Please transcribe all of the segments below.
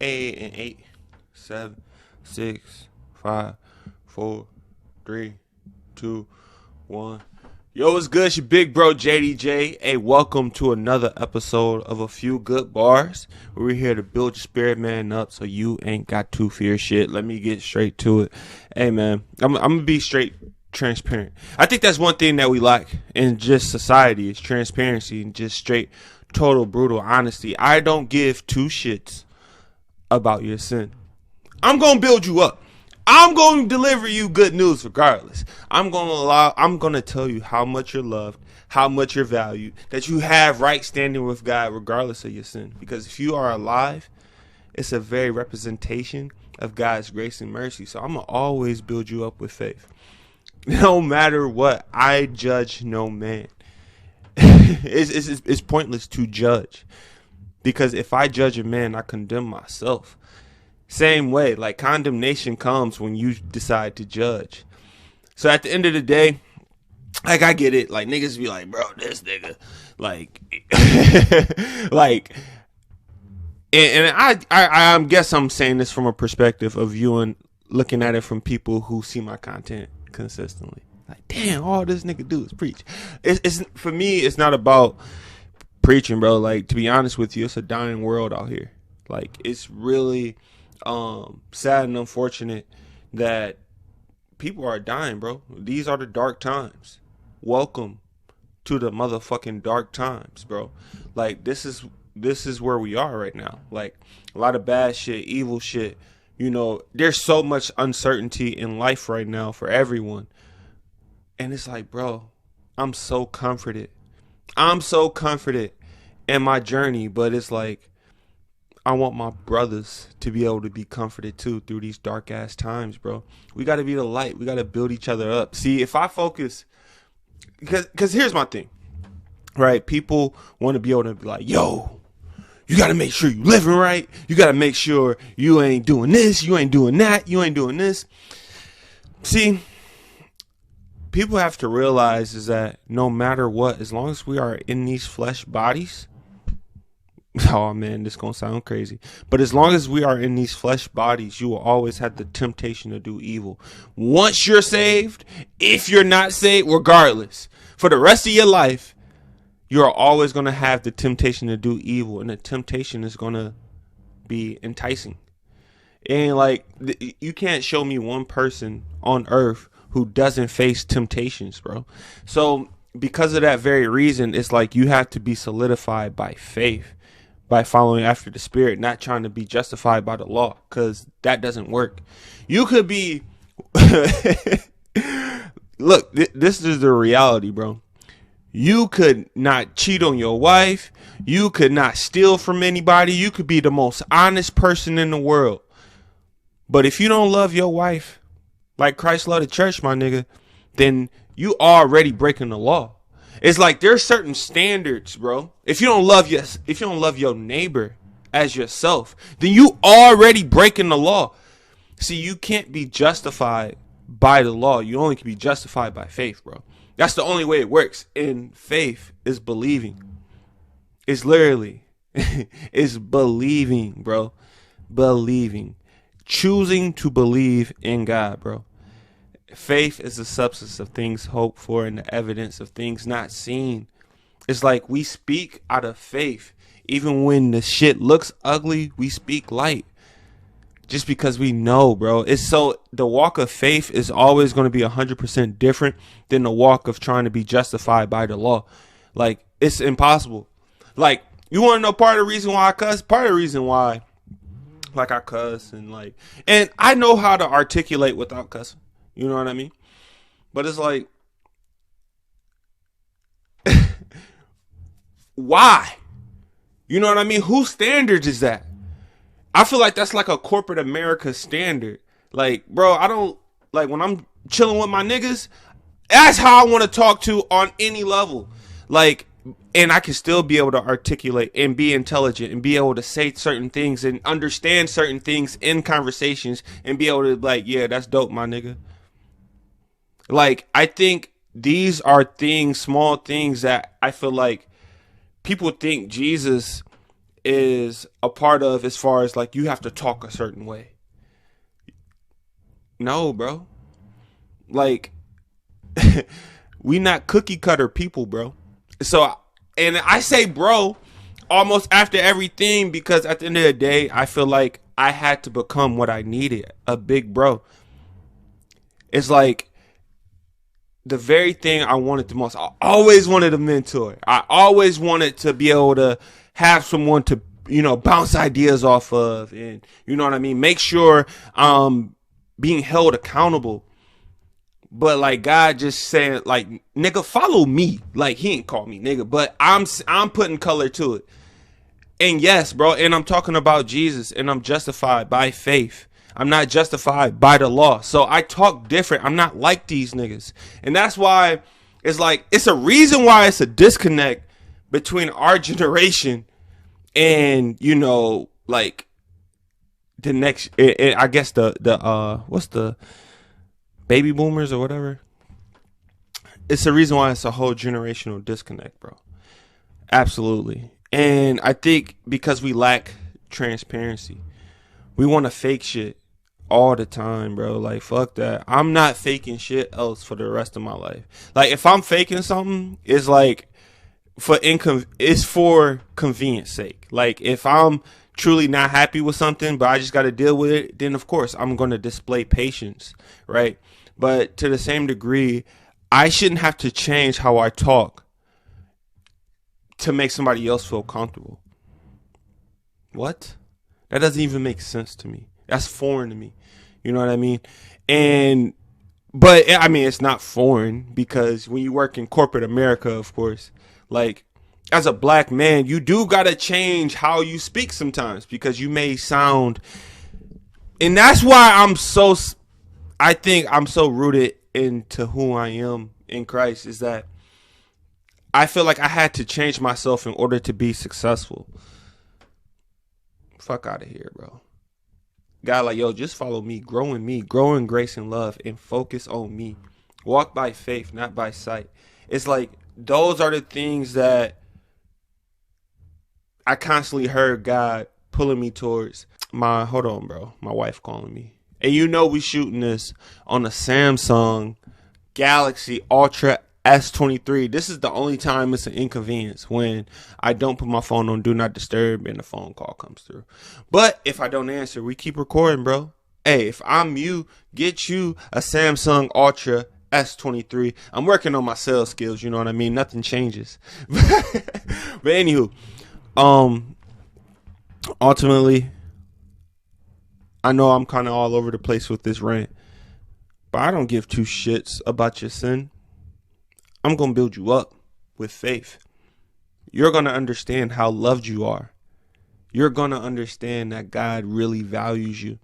And 8, 7, 6, 5, 4, 3, 2, 1. Yo, what's good? It's your big bro JDJ. Hey, welcome to another episode of A Few Good Bars, where we're here to build your spirit man up so you ain't got to fear shit. Let me get straight to it. Hey man, I'm gonna be straight transparent. I think that's one thing that we lack in just society is transparency and just straight, total, brutal honesty. I don't give two shits about your sin. I'm going to build you up. I'm going to deliver you good news regardless. I'm going to tell you how much you're loved, how much you're valued, that you have right standing with God regardless of your sin. Because if you are alive, it's a very representation of God's grace and mercy. So I'm going to always build you up with faith. No matter what, I judge no man. It's pointless to judge. Because if I judge a man, I condemn myself. Same way, like condemnation comes when you decide to judge. So at the end of the day, like I get it. Like niggas be like, bro, this nigga, like, like, and I guess I'm saying this from a perspective of viewing, looking at it from people who see my content consistently. Like, damn, all this nigga do is preach. It's for me, it's not about preaching, bro. Like, to be honest with you, it's a dying world out here. Like, it's really sad and unfortunate that people are dying, bro. These are the dark times. Welcome to the motherfucking dark times, bro. Like, this is where we are right now. Like, a lot of bad shit, evil shit. You know, there's so much uncertainty in life right now for everyone. And it's like, bro, I'm so comforted. I'm so comforted in my journey, but it's like I want my brothers to be able to be comforted too through these dark ass times, bro. We got to be the light. We got to build each other up. See, if I focus, because here's my thing, right? People want to be able to be like, yo, you got to make sure you living right. You got to make sure you ain't doing this. You ain't doing that. You ain't doing this. See, people have to realize is that no matter what, as long as we are in these flesh bodies, oh man, this gonna sound crazy, but as long as we are in these flesh bodies, you will always have the temptation to do evil. Once you're saved, if you're not saved, regardless, for the rest of your life, you're always gonna have the temptation to do evil, and the temptation is gonna be enticing. And like, you can't show me one person on earth who doesn't face temptations, bro. So because of that very reason, it's like you have to be solidified by faith, by following after the spirit, not trying to be justified by the law, because that doesn't work. You could be look, this is the reality, bro. You could not cheat on your wife. You could not steal from anybody. You could be the most honest person in the world. But if you don't love your wife like Christ loved the church, my nigga, then you already breaking the law. It's like there's certain standards, bro. If you don't love your neighbor as yourself, then you already breaking the law. See, you can't be justified by the law. You only can be justified by faith, bro. That's the only way it works. And faith is believing. It's literally, it's believing, bro. Believing. Choosing to believe in God, bro. Faith is the substance of things hoped for and the evidence of things not seen. It's like we speak out of faith. Even when the shit looks ugly, we speak light. Just because we know, bro. It's so, the walk of faith is always going to be 100% different than the walk of trying to be justified by the law. Like, it's impossible. Like, you want to know part of the reason why I cuss? Part of the reason why, like, I cuss and I know how to articulate without cussing. You know what I mean? But it's like, why? You know what I mean? Whose standards is that? I feel like that's like a corporate America standard. Like, bro, I don't, like, when I'm chilling with my niggas, that's how I want to talk to on any level. Like, and I can still be able to articulate and be intelligent and be able to say certain things and understand certain things in conversations and be able to, like, yeah, that's dope, my nigga. Like, I think these are things, small things that I feel like people think Jesus is a part of, as far as like you have to talk a certain way. No, bro. Like, we not cookie cutter people, bro. So, and I say bro almost after everything, because at the end of the day, I feel like I had to become what I needed, a big bro. It's like the very thing I wanted the most. I always wanted a mentor. I always wanted to be able to have someone to, bounce ideas off of, and you know what I mean? Make sure being held accountable. But like God just saying, like, nigga, follow me. Like, he ain't call me nigga, but I'm putting color to it. And yes, bro, and I'm talking about Jesus, and I'm justified by faith. I'm not justified by the law. So I talk different. I'm not like these niggas. And that's why it's like, it's a reason why it's a disconnect between our generation and, like the next, I guess what's the baby boomers or whatever. It's the reason why it's a whole generational disconnect, bro. Absolutely. And I think because we lack transparency, we want to fake shit all the time, bro. Like, fuck that. I'm not faking shit else for the rest of my life. Like, if I'm faking something, it's like it's for convenience sake. Like, if I'm truly not happy with something, but I just got to deal with it, then of course I'm going to display patience, right? But to the same degree, I shouldn't have to change how I talk to make somebody else feel comfortable. What? That doesn't even make sense to me. That's foreign to me. You know what I mean? But I mean, it's not foreign, because when you work in corporate America, of course, like, as a black man, you do got to change how you speak sometimes, because you may sound, and that's why I think I'm so rooted into who I am in Christ, is that I feel like I had to change myself in order to be successful. Fuck out of here, bro. God, like, yo, just follow me, grow in grace and love, and focus on me. Walk by faith, not by sight. It's like, those are the things that I constantly heard God pulling me towards. Hold on, bro. My wife calling me. And we shooting this on a Samsung Galaxy Ultra S23. This is the only time it's an inconvenience, when I don't put my phone on do not disturb and the phone call comes through. But if I don't answer, we keep recording, bro. Hey, if I'm you, get you a Samsung Ultra S23. I'm working on my sales skills, you know what I mean? Nothing changes. But anywho, ultimately, I know I'm kind of all over the place with this rant, but I don't give two shits about your sin. I'm going to build you up with faith. You're going to understand how loved you are. You're going to understand that God really values you.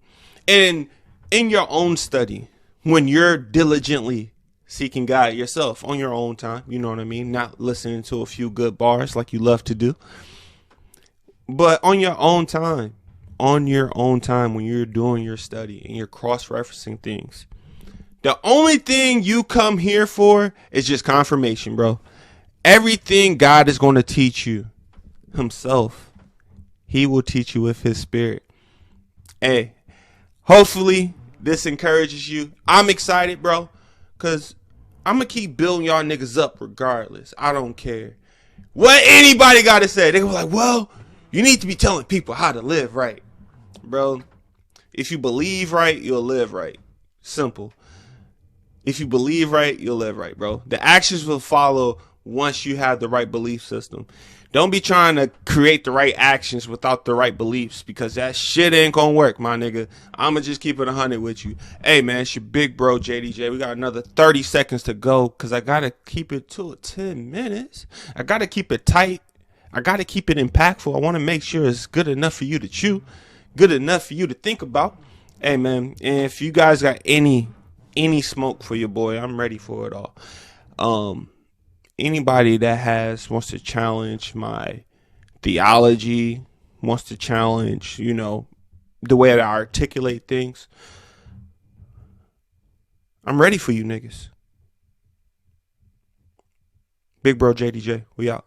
And in your own study, when you're diligently seeking God yourself on your own time, you know what I mean? Not listening to a few good bars like you love to do, but on your own time, when you're doing your study and you're cross-referencing things. The only thing you come here for is just confirmation, bro. Everything God is going to teach you himself, he will teach you with his spirit. Hey, hopefully this encourages you. I'm excited, bro, because I'm going to keep building y'all niggas up regardless. I don't care what anybody got to say. They go like, well, you need to be telling people how to live right. Bro, if you believe right, you'll live right. Simple. If you believe right, you'll live right, bro. The actions will follow once you have the right belief system. Don't be trying to create the right actions without the right beliefs, because that shit ain't gonna work, my nigga. I'ma just keep it 100 with you. Hey, man, it's your big bro, JDJ. We got another 30 seconds to go, because I gotta keep it to 10 minutes. I gotta keep it tight. I gotta keep it impactful. I want to make sure it's good enough for you to chew, good enough for you to think about. Hey, man, and if you guys got any smoke for your boy, I'm ready for it all. Anybody that wants to challenge my theology, wants to challenge, the way that I articulate things, I'm ready for you niggas. Big bro JDJ, we out.